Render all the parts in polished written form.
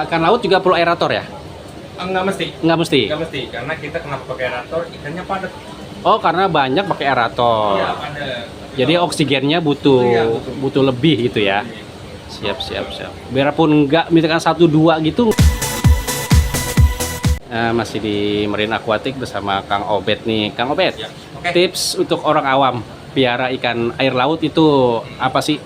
Ikan laut juga perlu aerator ya? Nggak mesti. Nggak mesti? Nggak mesti, karena kita kenapa pakai aerator, ikannya padat. Oh, karena banyak pakai aerator. Iya, padat. Jadi oksigennya butuh Iya, butuh lebih gitu ya. Siap. Biarpun nggak misalkan 1-2 gitu. Masih di Marine Aquatic bersama Kang Obed nih. Kang Obed, Ya. Oke. tips untuk orang awam piara ikan air laut itu apa sih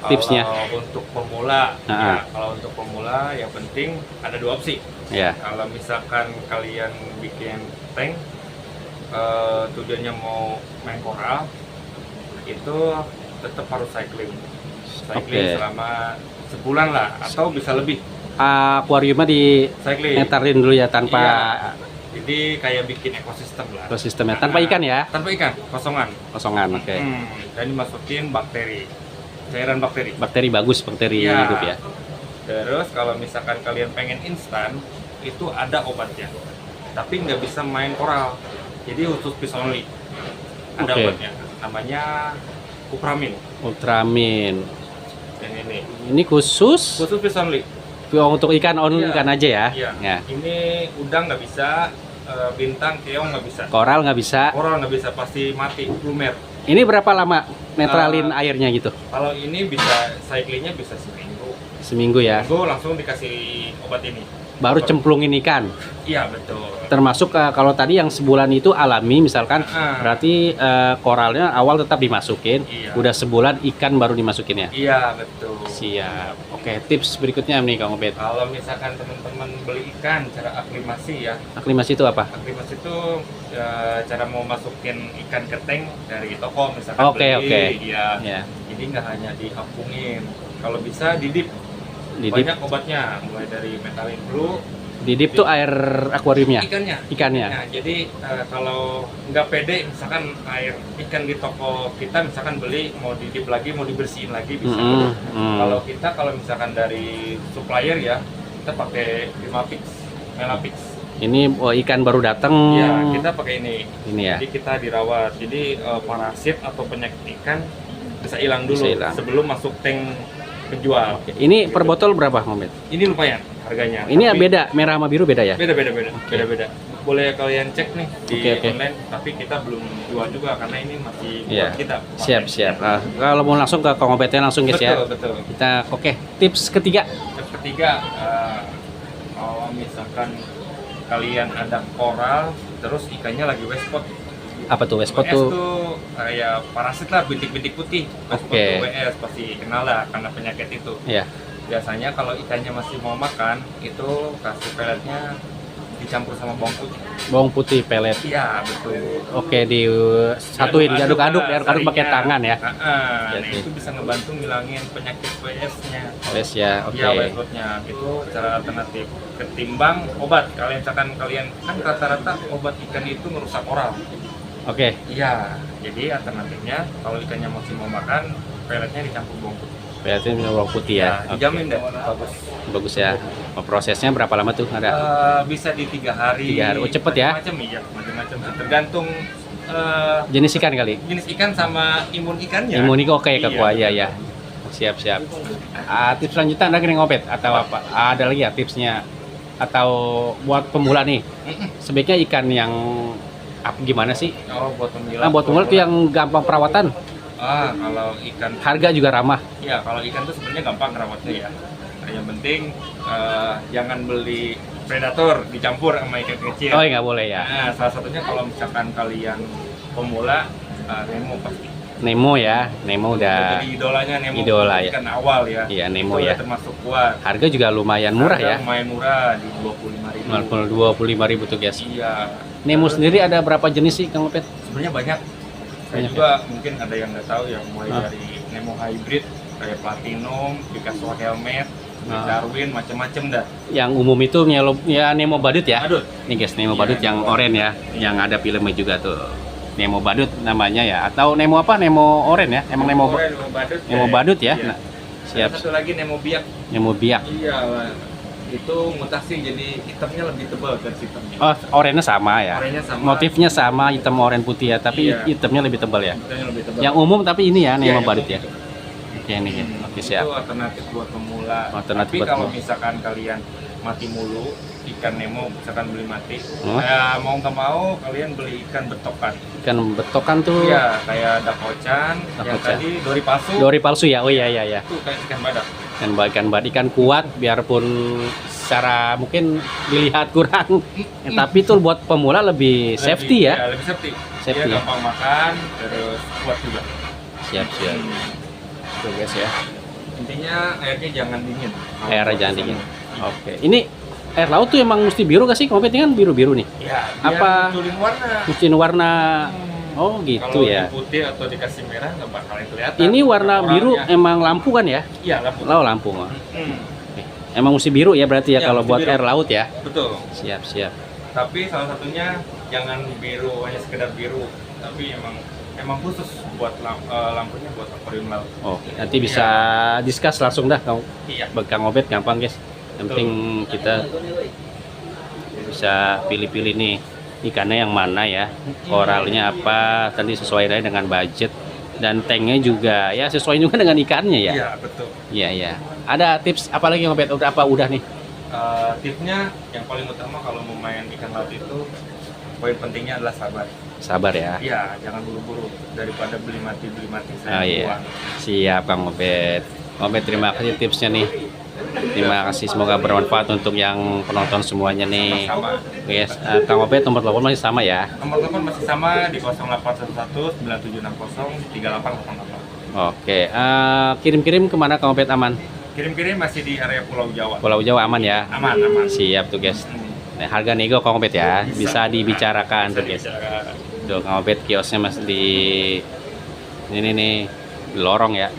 tipsnya? Kalau untuk pemula, Nah. kalau untuk pemula yang penting ada 2 opsi. Ya, Kalau misalkan kalian bikin tank, tujuannya mau main koral, itu tetap harus cycling Oke. selama sebulan lah, atau bisa lebih akuariumnya di cycling. netarin dulu ya tanpa Iya. Jadi kayak bikin ekosistem lah. ekosistemnya, tanpa ikan ya, Tanpa ikan, kosongan. kosongan. Oke. Dan dimasukin bakteri, cairan bakteri. Bakteri bagus, bakteri Iya. hidup ya. Terus kalau misalkan kalian pengen instan, itu ada obatnya. Tapi nggak bisa main koral. Jadi khusus fish only. Ada Oke. obatnya. Namanya Cupramin. Ultramin. Yang ini. Ini khusus Khusus fish only. untuk ikan Iya. ikan aja ya. Iya. Ya. Ini udang nggak bisa, bintang, keong nggak bisa. Koral nggak bisa. Koral nggak bisa, pasti mati, lumer. Ini berapa lama netralin airnya gitu? Kalau ini bisa, cyclingnya bisa seminggu. Seminggu ya. Seminggu langsung dikasih obat ini. Baru cemplungin ikan. Iya, betul. Termasuk kalau tadi yang sebulan itu alami misalkan, berarti koralnya awal tetap dimasukin. Iya. Udah sebulan ikan baru dimasukin ya. Iya, betul. Siap. Oke, tips berikutnya nih Kang Obed. Kalau misalkan teman-teman beli ikan, cara aklimasi ya. Aklimasi itu apa? Aklimasi itu cara mau masukin ikan ke tank dari toko misalkan Oke, beli. oke. Ya. Ya. Jadi nggak hanya dikampungin. Kalau bisa didip. Didip. Banyak obatnya, mulai dari metalin blue. Didip tuh air akuariumnya. Ikannya. Ikannya. Nah, jadi kalau nggak pede, misalkan air ikan di toko kita, misalkan beli mau didip lagi, mau dibersihin lagi bisa. Kalau kita, kalau misalkan dari supplier ya, kita pakai Melapix. Ini ikan baru datang. Ya, kita pakai ini. Ini ya. Jadi kita dirawat. Jadi parasit atau penyakit ikan bisa hilang dulu Bisa hilang. sebelum masuk tank penjual. Ini per botol berapa, Kang Obed? Ini lumayan harganya. Ini tapi beda, merah sama biru beda ya? Beda. Boleh kalian cek nih di Oke. online, tapi kita belum jual juga karena ini masih Iya. buat kita. Siap. Nah, kalau mau langsung ke Kang Obednya langsung guys ya. Betul. Kita tips ketiga. Yang ketiga, kalau misalkan kalian ada koral, terus ikannya lagi west spot. Apa tuh Westpot WS tuh? tuh kayak parasit lah, bintik-bintik putih. West spot Oke. tuh WS pasti kenal lah karena penyakit itu. Iya. Biasanya kalau ikannya masih mau makan, itu kasih peletnya dicampur sama bawang putih. Bawang putih pelet. Iya, betul. Oke, disatuin, diaduk-aduk pakai tangan ya. Nah, Jadi. itu bisa ngebantu ngilangin penyakit WS-nya. Wes ya, oke. Iya, WS-nya itu cara alternatif ketimbang obat. Kalian misalkan kalian kan rata-rata obat ikan itu merusak koral. Oke. Iya, jadi alternatifnya kalau ikannya masih mau makan, peletnya dicampur bawang putih. Peletnya bawang putih ya. Nah, dijamin deh, bagus. Bagus ya. Prosesnya berapa lama tuh? Ada? Bisa di 3 hari. 3 hari. Oh, cepet ya? Macam-macam. Tergantung Jenis ikan kali. jenis ikan sama imun ikannya. Imunik oke Iya, kekuatan ya. betul. Siap. Tips selanjutnya ada Kang Obed atau apa? Ada lagi ya tipsnya? Atau buat pemula nih? Sebaiknya ikan yang gimana sih? Oh, buat pemula. Buat pemula tuh yang gampang perawatan. Kalau ikan, Harga juga ramah. ya kalau ikan tuh sebenarnya gampang rawatnya ya. Nah, yang penting jangan beli predator dicampur sama ikan kecil. Oh, nggak boleh ya. Nah, salah satunya kalau misalkan kalian pemula, Nemo pasti. Nemo ya. Nemo udah. Jadi idolanya Nemo. Idola ya. Ikan awal ya. Iya, Nemo Itu ya. udah termasuk kuat. Harga juga lumayan murah Harga ya. lumayan murah di 25.000. 25.000 tuh guys. Iya. Nemo sendiri ada berapa jenis sih Kang Obed? Sebenarnya banyak. Saya Banyak juga mungkin ada yang nggak tahu ya, mulai Ah. dari Nemo hybrid kayak platinum, Picasso helmet, Ah. Darwin, macam-macam dah. Yang umum itu ya Nemo badut ya. Badut. Nih guys, Nemo Iya, badut yang Nemo oranye ya, yang ada filmnya juga tuh. Nemo badut namanya ya, atau Nemo apa? Nemo oranye ya? Emang Nemo badut. Nemo badut ya. Iya. Nah, Ada siap. satu lagi Nemo biak. Nemo biak. Iya, itu mutasi jadi hitamnya lebih tebal dari hitamnya. Oh, oranye sama ya. Oranye sama. Motifnya sama, hitam oranye putih ya, tapi Iya. hitamnya lebih tebal ya. Hitamnya lebih tebal. Yang umum tapi ini ya Nemo Iya, badut yang ya. umum. Oke nih. Oke, siap. Itu alternatif buat pemula. Alternatif Tapi buat kalau pemula. misalkan kalian mati mulu, ikan Nemo misalkan beli mati, Oh. mau nggak mau kalian beli ikan betokan. Ikan betokan tuh Iya, kayak dakocan, yang Dakocan. tadi dori palsu, dori palsu ya. Oh iya iya iya. itu kayak ikan badak. Ikan kuat biarpun secara mungkin dilihat kurang tapi itu buat pemula lebih safety ya. Lebih safety. Safety Dia ya. gampang makan, terus kuat juga. Siap tuh guys ya, Intinya airnya jangan dingin. airnya jangan dingin. Oke, ini air laut tuh emang mesti biru gak sih? Kompet ini kan biru-biru nih, Ya, Apa- munculin warna. mesti warna. Oh gitu Kalau ya. di putih atau dikasih merah nggak bakalan kelihatan. Ini warna biru Orangnya. emang lampu kan ya? Iya, lampu. Lampu. Emang mesti biru ya berarti ya, Ya, kalau mesti buat biru. air laut ya. Betul. Siap. Tapi salah satunya jangan biru hanya sekedar biru, tapi emang khusus buat lampunya buat akuarium laut. Oke, nanti bisa discuss langsung dah kau. Iya. Kang Obet gampang guys. Yang penting kita bisa pilih-pilih nih ikannya yang mana ya, koralnya apa, tadi sesuai dengan budget, dan tanknya juga ya sesuai juga dengan ikannya ya. Iya, betul. Iya. Ada tips apa lagi Kang Obet? Udah nih? Tipsnya yang paling utama kalau mau main ikan laut itu poin pentingnya adalah sabar. Sabar ya. Iya, jangan buru-buru daripada beli mati Oh iya. Siap Kang Obet. Kang Obet terima kasih tipsnya nih. Terima kasih, semoga bermanfaat untuk yang penonton semuanya nih. Sama. Yes, Kang Obet nomor telepon masih sama ya. Nomor telepon masih sama di 0811 9760 3808. Oke, kirim-kirim kemana Kang Obet aman? Kirim-kirim masih di area Pulau Jawa. Pulau Jawa aman ya? Aman. Siap tuh guys. Nah, harga nego Kang Obet ya, bisa dibicarakan tuh guys. Tuh Kang Obet kiosnya masih di ini nih, di lorong ya.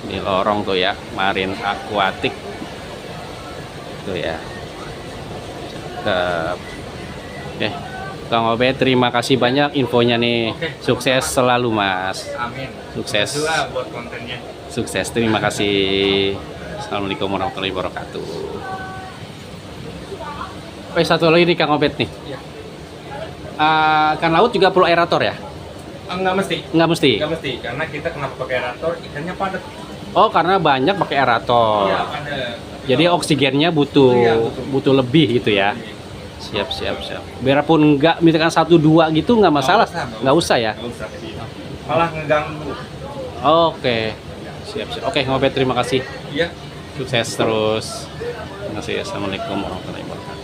Di lorong tuh ya, Marine Aquatic. Tuh ya. Cakep. Oke. Kang Obet terima kasih banyak infonya nih. Oke. Sukses selalu Mas. Amin. Sukses. Juga buat kontennya. Sukses, terima kasih. Assalamualaikum warahmatullahi wabarakatuh. Oke, satu lagi nih Kang Obet nih. Iya. Ikan laut juga perlu aerator ya? Enggak mesti. Nggak mesti. Enggak mesti karena kita kenapa pakai aerator ikannya padat. Oh, karena banyak pakai aerator. Iya, padat. Jadi oksigennya butuh Iya, butuh lebih gitu ya. Siap. Biarpun nggak misalkan 1-2 gitu nggak masalah. Nggak usah ya. Nggak usah. Malah ngeganggu. Oke. Siap. Oke, Kang Obet terima kasih. Iya. Sukses terus. Terima kasih. Assalamualaikum warahmatullahi wabarakatuh.